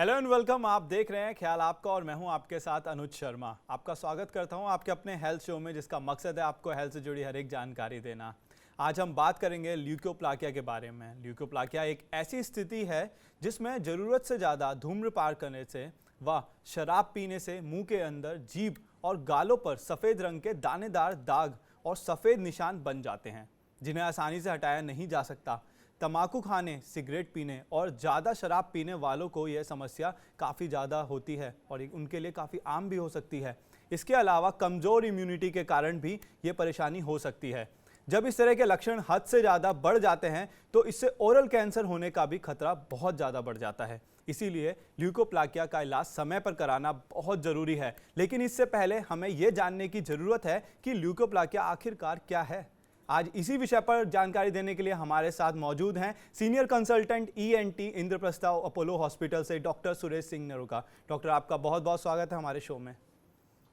Hello and welcome. आप देख रहे हैं ख्याल आपका और मैं हूं आपके साथ अनुज शर्मा। आपका स्वागत करता हूं आपके अपने हेल्थ शो में, जिसका मकसद है आपको हेल्थ से जुड़ी हर एक जानकारी देना। आज हम बात करेंगे ल्यूकोप्लाकिया के बारे में। ल्यूकोप्लाकिया एक ऐसी स्थिति है जिसमें ज़रूरत से ज़्यादा धूम्रपान करने से व शराब पीने से मुंह के अंदर, जीभ और गालों पर सफ़ेद रंग के दानेदार दाग और सफ़ेद निशान बन जाते हैं, जिन्हें आसानी से हटाया नहीं जा सकता। तंबाकू खाने, सिगरेट पीने और ज़्यादा शराब पीने वालों को यह समस्या काफ़ी ज़्यादा होती है और उनके लिए काफ़ी आम भी हो सकती है। इसके अलावा कमज़ोर इम्यूनिटी के कारण भी ये परेशानी हो सकती है। जब इस तरह के लक्षण हद से ज़्यादा बढ़ जाते हैं तो इससे ओरल कैंसर होने का भी खतरा बहुत ज़्यादा बढ़ जाता है। इसीलिए ल्यूकोप्लाकिया का इलाज समय पर कराना बहुत ज़रूरी है। लेकिन इससे पहले हमें यह जानने की ज़रूरत है कि ल्यूकोप्लाकिया आखिरकार क्या है। आज इसी विषय पर जानकारी देने के लिए हमारे साथ मौजूद हैं senior consultant ENT Indraprastha Apollo hospital से डॉक्टर सुरेश सिंह नरूका। डॉक्टर, आपका बहुत बहुत स्वागत है हमारे शो में।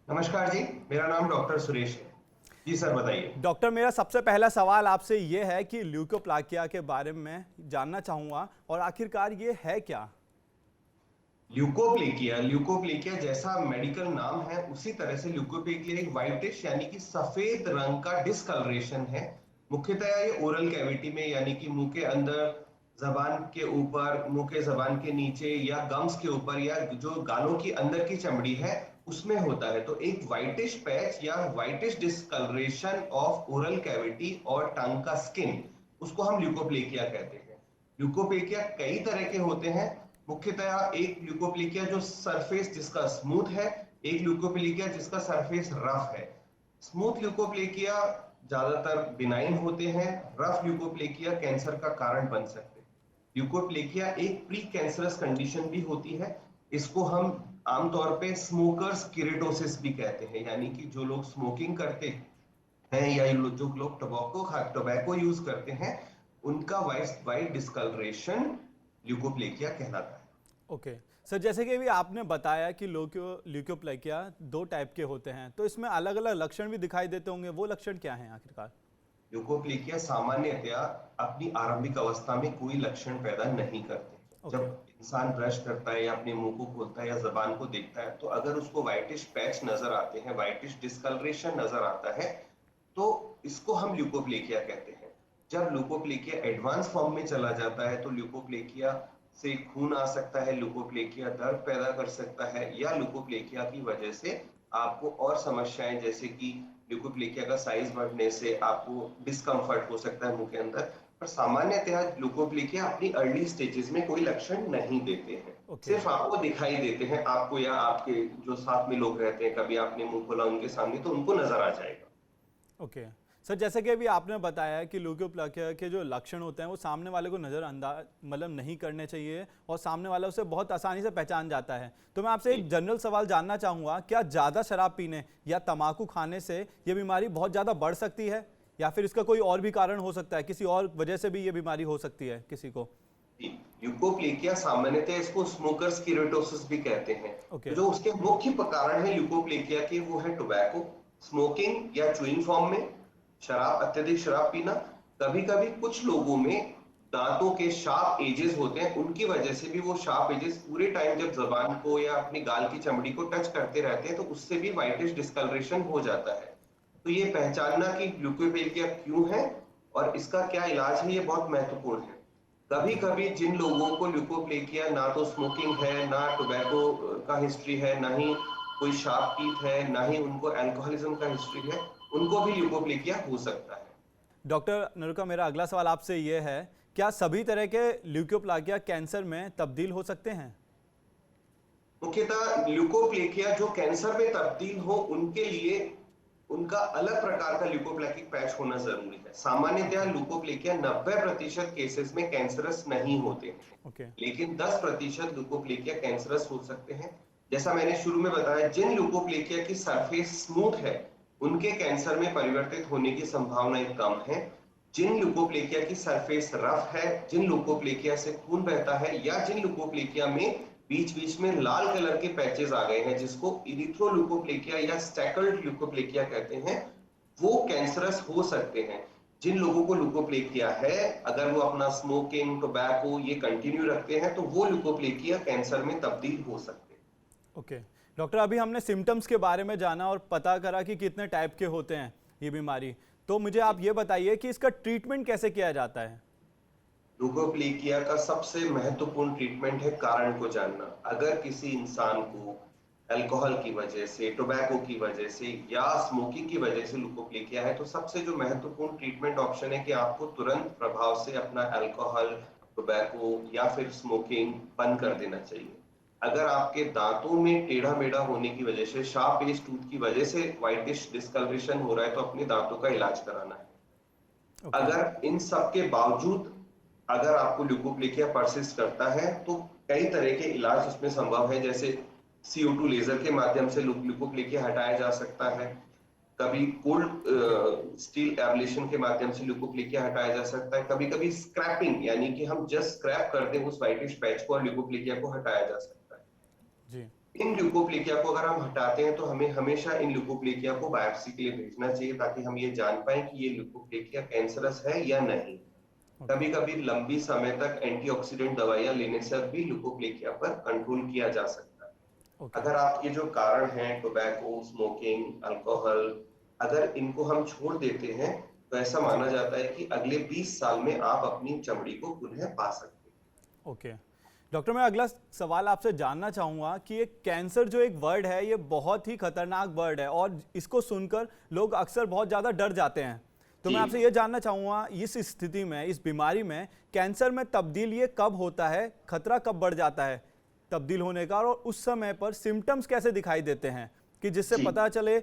नमस्कार जी, मेरा नाम डॉक्टर सुरेश है। जी सर, बताइए। डॉक्टर, मेरा सबसे पहला सवाल आपसे ये है कि ल्यूकोप्लाकिया के बारे में जानना चाहूँगा और आखिरकार ये है क्या। ल्यूकोप्लेकिया जैसा मेडिकल नाम है, उसी तरह से ल्यूकोप्लेकिया एक व्हाइटिश यानी कि सफेद रंग का डिस्कलरेशन है। मुख्यतः ये ओरल कैविटी में यानी कि मुंह के अंदर, जबान के ऊपर, मुंह के जबान के नीचे या गम्स के ऊपर या जो गालों की अंदर की चमड़ी है उसमें होता है। तो एक व्हाइटिश पैच या whitish discolouration of oral cavity और टंग का स्किन, उसको हम ल्यूकोप्लेकिया कहते हैं। ल्यूकोप्लेकिया कई तरह के होते हैं। मुख्यतः एक ल्यूकोप्लेकिया जो सरफेस जिसका स्मूथ है, एक ल्यूकोप्लेकिया जिसका सरफेस रफ है। स्मूथ ल्यूकोप्लेकिया ज्यादातर बिनाइन होते हैं, रफ ल्यूकोप्लेकिया कैंसर का कारण बन सकते हैं। ल्यूकोप्लेकिया एक प्री कैंसरस कंडीशन भी होती है। इसको हम आमतौर पे स्मोकर्स किरेटोसिस भी कहते हैं, यानी कि जो लोग स्मोकिंग करते हैं या जो लोग टोबैको यूज करते हैं, उनका वाइट डिस्कलरेशन ल्यूकोप्लेकिया कहलाता है। ओके सर, जैसे कि अभी आपने बताया कि ल्यूकोप्लाकिया दो टाइप के होते हैं, तो इसमें अलग अलग लक्षण भी दिखाई देते होंगे। वो लक्षण क्या हैं आखिरकार। ल्यूकोप्लेकिया सामान्यतया अपनी आरंभिक अवस्था में कोई लक्षण पैदा नहीं करते। जब ओके। इंसान ब्रश करता है या अपने मुंह को खोलता है या जबान को देखता है, तो अगर उसको व्हाइटिश पैच नजर आते हैं, व्हाइटिश डिस्कलरेशन नजर आता है, तो इसको हम ल्यूकोप्लेकिया कहते हैं। जब ल्यूकोप्लेकिया एडवांस फॉर्म में चला जाता है तो ल्यूकोप्लेकिया से खून आ सकता है, ल्यूकोप्लेकिया दर्द पैदा कर सकता है, या ल्यूकोप्लेकिया की वजह से आपको और समस्याएं जैसे कि ल्यूकोप्लेकिया का साइज बढ़ने से आपको डिस्कम्फर्ट हो सकता है मुंह के अंदर। पर सामान्यतः ल्यूकोप्लेकिया अपनी अर्ली स्टेजेस में कोई लक्षण नहीं देते हैं, ओके। सिर्फ आपको दिखाई देते हैं। आपको या आपके जो साथ में लोग रहते हैं, कभी आपने मुंह खोला उनके सामने, तो उनको नजर आ जाएगा। ओके सर, जैसे कि अभी आपने बताया कि ल्यूकोप्लाकिया के जो लक्षण होते हैं वो सामने वाले को नज़रअंदाज मतलब नहीं करने चाहिए और सामने वाला उसे बहुत आसानी से पहचान जाता है। तो मैं आपसे एक जनरल सवाल जानना चाहूँगा, क्या ज़्यादा शराब पीने या तंबाकू खाने से ये बीमारी बहुत ज़्यादा बढ़ सकती है, या फिर इसका कोई और भी कारण हो सकता है, किसी और वजह से भी ये बीमारी हो सकती है किसी को। ल्यूकोप्लेकिया सामान्यतः इसको स्मोकर्स किरेटोसिस भी कहते हैं। ओके। तो जो उसके मुख्य कारण है ल्यूकोप्लेकिया के, वो है टोबैको, स्मोकिंग या च्युइंग फॉर्म में, शराब, अत्यधिक शराब पीना। कभी कभी कुछ लोगों में दांतों के शार्प एजेस होते हैं, उनकी वजह से भी वो शार्प एजेस पूरे टाइम जब जबान को या अपनी गाल की चमड़ी को टच करते रहते हैं, तो उससे भी व्हाइटिश डिस्कलरेशन हो जाता है। तो ये पहचानना कि ल्यूकोप्लेकिया क्यों है और इसका क्या इलाज है, ये बहुत महत्वपूर्ण है। कभी ओके। कभी जिन लोगों को ल्यूकोप्लेकिया ना तो स्मोकिंग है, ना टोबैको का हिस्ट्री है, ना ही कोई शार्प टीथ है, ना ही उनको अल्कोहलिज्म का हिस्ट्री है, उनको भी ल्यूकोप्लेकिया हो सकता है। डॉक्टर नरूका, मेरा अगला सवाल आपसे ये है, क्या सभी तरह के ल्यूकोप्लाकिया कैंसर में तब्दील हो सकते हैं। मुख्यतः ल्यूकोप्लेकिया जो कैंसर में तब्दील हो, उनके लिए उनका अलग प्रकार का ल्यूकोप्लेकिक पैच होना जरूरी है। सामान्यतः ओके। ल्यूकोप्लेकिया 90% केसेस में कैंसरस नहीं होते हैं, ओके। लेकिन 10% ल्यूकोप्लेकिया कैंसरस हो सकते हैं। जैसा मैंने शुरू में बताया, जिन ल्यूकोप्लेकिया की सरफेस स्मूथ है, उनके कैंसर में परिवर्तित होने की संभावनाएं कम है। जिन ल्यूकोप्लेकिया की सरफेस रफ है, जिन ल्यूकोप्लेकिया से खून बहता है, या जिन ल्यूकोप्लेकिया में बीच बीच में लाल कलर के पैचेस आ गए हैं, जिसको इरिथ्रोल्यूकोप्लेकिया या स्टैकर्ड ल्यूकोप्लेकिया कहते हैं, वो कैंसरस हो सकते हैं। जिन लोगों को ल्यूकोप्लेकिया है, अगर वो अपना स्मोकिंग, टोबैको ये कंटिन्यू रखते हैं तो वो ल्यूकोप्लेकिया कैंसर में तब्दील हो सकते हैं। ओके डॉक्टर, अभी हमने सिम्टम्स के बारे में जाना और पता करा कि कितने टाइप के होते हैं ये बीमारी। तो मुझे आप ये बताइए कि इसका ट्रीटमेंट कैसे किया जाता है। ल्यूकोप्लेकिया का सबसे महत्वपूर्ण ट्रीटमेंट है कारण को जानना। अगर किसी इंसान को अल्कोहल की वजह से, टोबैको की वजह से या स्मोकिंग की वजह से ल्यूकोप्लेकिया है, तो सबसे जो महत्वपूर्ण ट्रीटमेंट ऑप्शन है कि आपको तुरंत प्रभाव से अपना अल्कोहल, टोबैको या फिर स्मोकिंग बंद कर देना चाहिए। अगर आपके दांतों में टेढ़ा मेढ़ा होने की वजह से, शार्प एज टूथ की वजह से व्हाइटिश डिस्कलरेशन हो रहा है, तो अपने दांतों का इलाज कराना है। ओके अगर इन सब के बावजूद अगर आपको ल्यूकोप्लेकिया परसिस्ट करता है, तो कई तरह के इलाज उसमें संभव है, जैसे CO2 लेजर के माध्यम से ल्यूकोप्लेकिया हटाया जा सकता है। कभी ओके कोल्ड स्टील एब्लेशन के माध्यम से ल्यूकोप्लेकिया हटाया जा सकता है। कभी कभी स्क्रैपिंग, यानी कि हम जस्ट स्क्रैप कर दें उस व्हाइटिश पैच को और ल्यूकोप्लेकिया को हटाया जा सकता है। जी। इन ल्यूकोप्लेकिया को अगर हम हटाते हैं तो हमें हमेशा इन ल्यूकोप्लेकिया को बायोप्सी के लिए भेजना चाहिए, ताकि हम ये जान पाए कि ये ल्यूकोप्लेकिया कैंसरस है या नहीं। ओके कभी कभी लंबी समय तक एंटीऑक्सीडेंट दवाइयां लेने से भी ल्यूकोप्लेकिया पर कंट्रोल किया जा सकता है। ओके अगर आपके जो कारण हैं, टोबैको, स्मोकिंग, अल्कोहल, अगर इनको हम छोड़ देते हैं, तो ऐसा जी। माना जाता है कि अगले 20 साल में आप अपनी चमड़ी को पुनः पा सकते हैं। ओके डॉक्टर, मैं अगला सवाल आपसे जानना चाहूँगा कि ये कैंसर जो एक वर्ड है ये बहुत ही खतरनाक वर्ड है और इसको सुनकर लोग अक्सर बहुत ज़्यादा डर जाते हैं। तो मैं जी। आपसे ये जानना चाहूँगा, इस स्थिति में, इस बीमारी में कैंसर में तब्दील ये कब होता है, खतरा कब बढ़ जाता है तब्दील होने का, और उस समय पर सिम्टम्स कैसे दिखाई देते हैं कि जिससे जी। पता चले,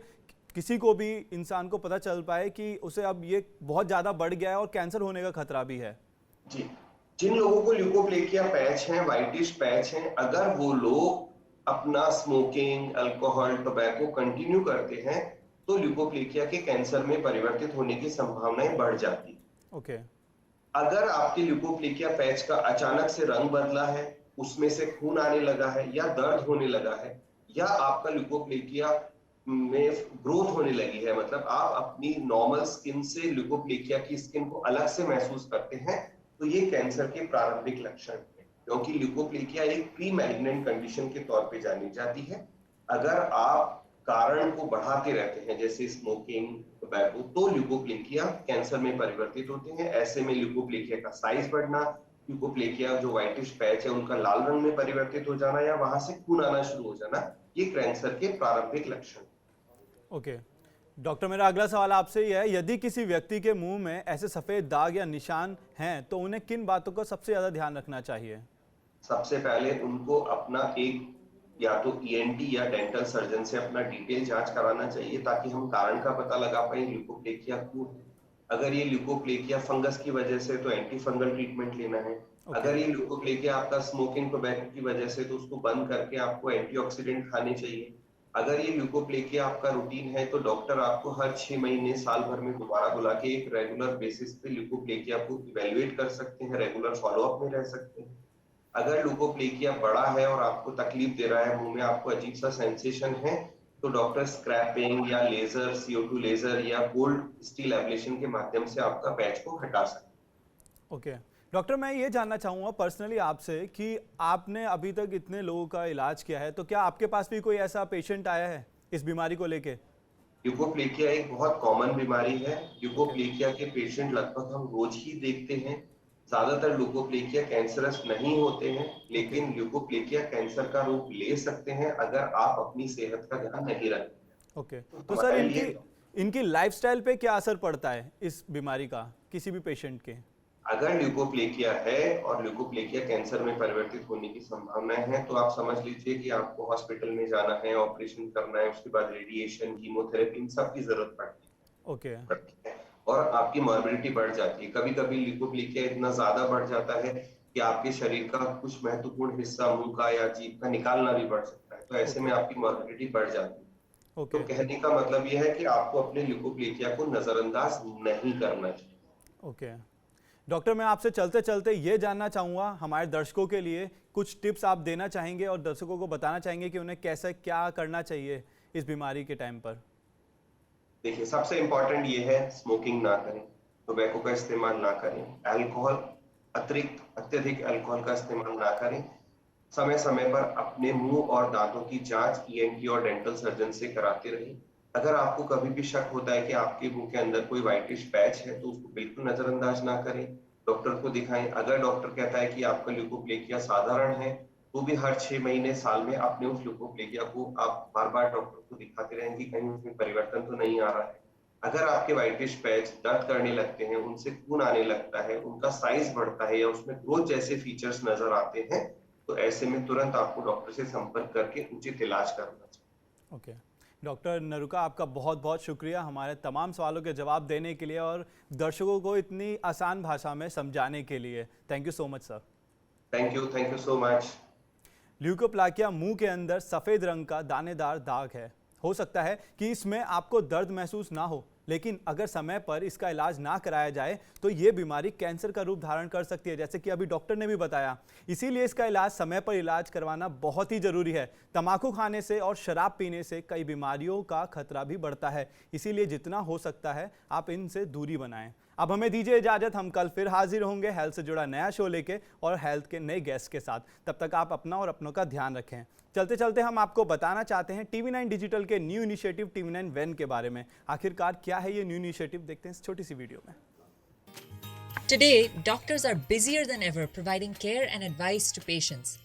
किसी को भी इंसान को पता चल पाए कि उसे अब ये बहुत ज़्यादा बढ़ गया है और कैंसर होने का खतरा भी है। जी, जिन लोगों को ल्यूकोप्लेकिया पैच है, व्हाइटिश पैच है, अगर वो लोग अपना स्मोकिंग, अल्कोहल, टोबैको कंटिन्यू करते हैं, तो ल्यूकोप्लेकिया के कैंसर में परिवर्तित होने की संभावनाएं बढ़ जाती है। ओके अगर आपके ल्यूकोप्लेकिया पैच का अचानक से रंग बदला है, उसमें से खून आने लगा है या दर्द होने लगा है, या आपका ल्यूकोप्लेकिया में ग्रोथ होने लगी है, मतलब आप अपनी नॉर्मल स्किन से ल्यूकोप्लेकिया की स्किन को अलग से महसूस करते हैं, तो ये कैंसर के प्रारंभिक लक्षण हैं। क्योंकि ल्यूकोप्लेकिया एक प्री मैलिग्नेंट कंडीशन के तौर पे जानी जाती है। अगर आप कारण को बढ़ाते रहते हैं, जैसे स्मोकिंग, टोबैको, तो ल्यूकोप्लेकिया कैंसर में परिवर्तित होते हैं। ऐसे में ल्यूकोप्लेकिया का साइज बढ़ना, ल्यूकोप्लेकिया जो व्हाइटिश पैच है उनका लाल रंग में परिवर्तित हो जाना या वहां से खून आना शुरू हो जाना, ये कैंसर के प्रारंभिक लक्षण। ओके डॉक्टर, मेरा अगला सवाल आपसे यह है, यदि किसी व्यक्ति के मुंह में ऐसे सफ़ेद दाग या निशान हैं तो उन्हें किन बातों का सबसे ज़्यादा ध्यान रखना चाहिए। सबसे पहले उनको अपना एक या तो ENT या डेंटल सर्जन से अपना डिटेल जांच कराना चाहिए, ताकि हम कारण का पता लगा पाए ल्यूकोप्लेकिया क्यों है। अगर ये ल्यूकोप्लेकिया फंगस की वजह से, तो एंटी फंगल ट्रीटमेंट लेना है। ओके अगर ये ल्यूकोप्लेकिया आपका स्मोकिंग, टोबैको की वजह से, तो उसको बंद करके आपको एंटीऑक्सीडेंट खाने चाहिए। अगर ये ल्यूकोप्लेकिया आपका रूटीन है, तो डॉक्टर आपको हर 6 महीने, साल भर में दोबारा बुला के एक रेगुलर बेसिस पे ल्यूकोप्लेकिया को इवेल्युएट कर सकते हैं, रेगुलर फॉलोअप में रह सकते हैं। अगर ल्यूकोप्लेकिया बड़ा है और आपको तकलीफ दे रहा है, मुंह में आपको अजीब सा सेंसेशन है, तो डॉक्टर स्क्रैपिंग या लेजर, CO2 लेजर या गोल्ड स्टील एब्लेशन के माध्यम से आपका पैच को हटा सकते हैं। ओके डॉक्टर, मैं ये जानना चाहूँगा पर्सनली आपसे कि आपने अभी तक इतने लोगों का इलाज किया है, तो क्या आपके पास भी कोई ऐसा पेशेंट आया है इस बीमारी को लेके। ल्यूकोप्लेकिया एक बहुत कॉमन बीमारी है। ओके ल्यूकोप्लेकिया के पेशेंट लगभग हम रोज ही देखते हैं। ज्यादातर ल्यूकोप्लेकिया कैंसरस नहीं होते हैं, ओके लेकिन ल्यूकोप्लेकिया कैंसर का रूप ले सकते हैं अगर आप अपनी सेहत का ध्यान नहीं रखते। ओके तो तो सर, हमारे इनकी लिए, इनकी लाइफस्टाइल पे क्या असर पड़ता है इस बीमारी का, किसी भी पेशेंट के। अगर ल्यूकोप्लेकिया है और ल्यूकोप्लेकिया कैंसर में परिवर्तित होने की संभावनाएं हैं, तो आप समझ लीजिए कि आपको हॉस्पिटल में जाना है, ऑपरेशन करना है, उसके बाद रेडिएशन, कीमोथेरेपी, इन सब की जरूरत ओके पड़ती है और आपकी मॉर्बिडिटी बढ़ जाती है। कभी कभी ल्यूकोप्लेकिया इतना ज्यादा बढ़ जाता है कि आपके शरीर का कुछ महत्वपूर्ण हिस्सा, मुंह का या जीभ का, निकालना भी पड़ सकता है। तो ऐसे में ओके आपकी मॉर्बिडिटी बढ़ जाती है। तो ओके कहने का मतलब यह है कि आपको अपने ल्यूकोप्लेकिया को नजरअंदाज नहीं करना चाहिए। ओके डॉक्टर, मैं आपसे चलते चलते ये जानना चाहूँगा, हमारे दर्शकों के लिए कुछ टिप्स आप देना चाहेंगे और दर्शकों को बताना चाहेंगे कि उन्हें कैसे क्या करना चाहिए इस बीमारी के टाइम पर। देखिए, सबसे इंपॉर्टेंट ये है, स्मोकिंग ना करें। टोबैको का इस्तेमाल ना करें, अल्कोहल अत्यधिक अल्कोहल का इस्तेमाल ना करें, समय समय पर अपने मुंह और दांतों की जांच ईएनटी और डेंटल सर्जन से कराते रहें। अगर आपको कभी भी शक होता है कि आपके मुंह के अंदर कोई व्हाइटिश पैच है तो उसको बिल्कुल नजरअंदाज ना करें, डॉक्टर को दिखाएं। अगर डॉक्टर कहता है कि आपका ल्यूकोप्लेकिया साधारण है तो भी हर 6 महीने साल में अपने उस ल्यूकोप्लेकिया को आप बार बार डॉक्टर को दिखाते रहें कि कहीं उसमें परिवर्तन तो नहीं आ रहा है। अगर आपके व्हाइटिश पैच दर्द करने लगते हैं, उनसे खून आने लगता है, उनका साइज बढ़ता है या उसमें ग्रोथ जैसे फीचर्स नजर आते हैं, तो ऐसे में तुरंत आपको डॉक्टर से संपर्क करके उचित इलाज करना चाहिए। ओके। डॉक्टर नरुका, आपका बहुत बहुत शुक्रिया हमारे तमाम सवालों के जवाब देने के लिए और दर्शकों को इतनी आसान भाषा में समझाने के लिए। Thank you so much sir. Thank you so much. Leukoplakia मुंह के अंदर सफ़ेद रंग का दानेदार दाग है। हो सकता है कि इसमें आपको दर्द महसूस ना हो, लेकिन अगर समय पर इसका इलाज ना कराया जाए तो ये बीमारी कैंसर का रूप धारण कर सकती है, जैसे कि अभी डॉक्टर ने भी बताया। इसीलिए इसका इलाज समय पर इलाज करवाना बहुत ही ज़रूरी है। तंबाकू खाने से और शराब पीने से कई बीमारियों का खतरा भी बढ़ता है, इसीलिए जितना हो सकता है आप इनसे दूरी बनाएं। अब हमें दीजिए इजाजत, हम कल फिर हाजिर होंगे हेल्थ से जुड़ा नया शो लेके और हेल्थ के नए गेस्ट के साथ। तब तक आप अपना और अपनों का ध्यान रखें। चलते चलते हम आपको बताना चाहते हैं TV9 डिजिटल के न्यू इनिशिएटिव TV9 वैन के बारे में। आखिरकार क्या है ये न्यू इनिशिएटिव, देखते हैं इस छोटी सी वीडियो में। Today, doctors are busier than ever providing care and advice to patients.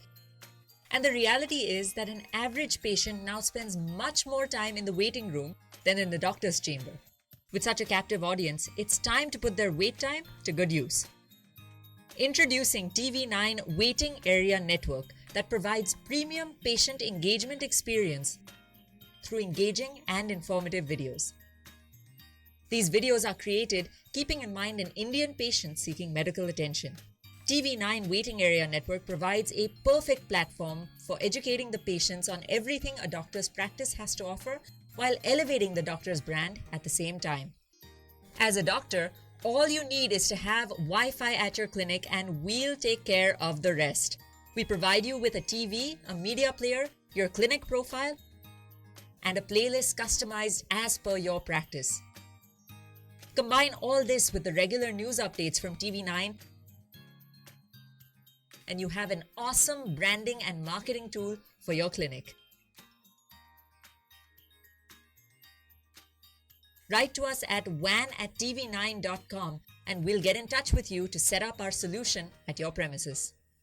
And the reality is that an average patient now spends much more time in the waiting room than in the doctor's chamber. With such a captive audience, it's time to put their wait time to good use. Introducing TV9 Waiting Area Network that provides premium patient engagement experience through engaging and informative videos. These videos are created keeping in mind an Indian patient seeking medical attention. TV9 Waiting Area Network provides a perfect platform for educating the patients on everything a doctor's practice has to offer while elevating the doctor's brand at the same time. As a doctor, all you need is to have Wi-Fi at your clinic and we'll take care of the rest. We provide you with a TV, a media player, your clinic profile, and a playlist customized as per your practice. Combine all this with the regular news updates from TV9 and you have an awesome branding and marketing tool for your clinic. Write to us at van@tv9.com and we'll get in touch with you to set up our solution at your premises.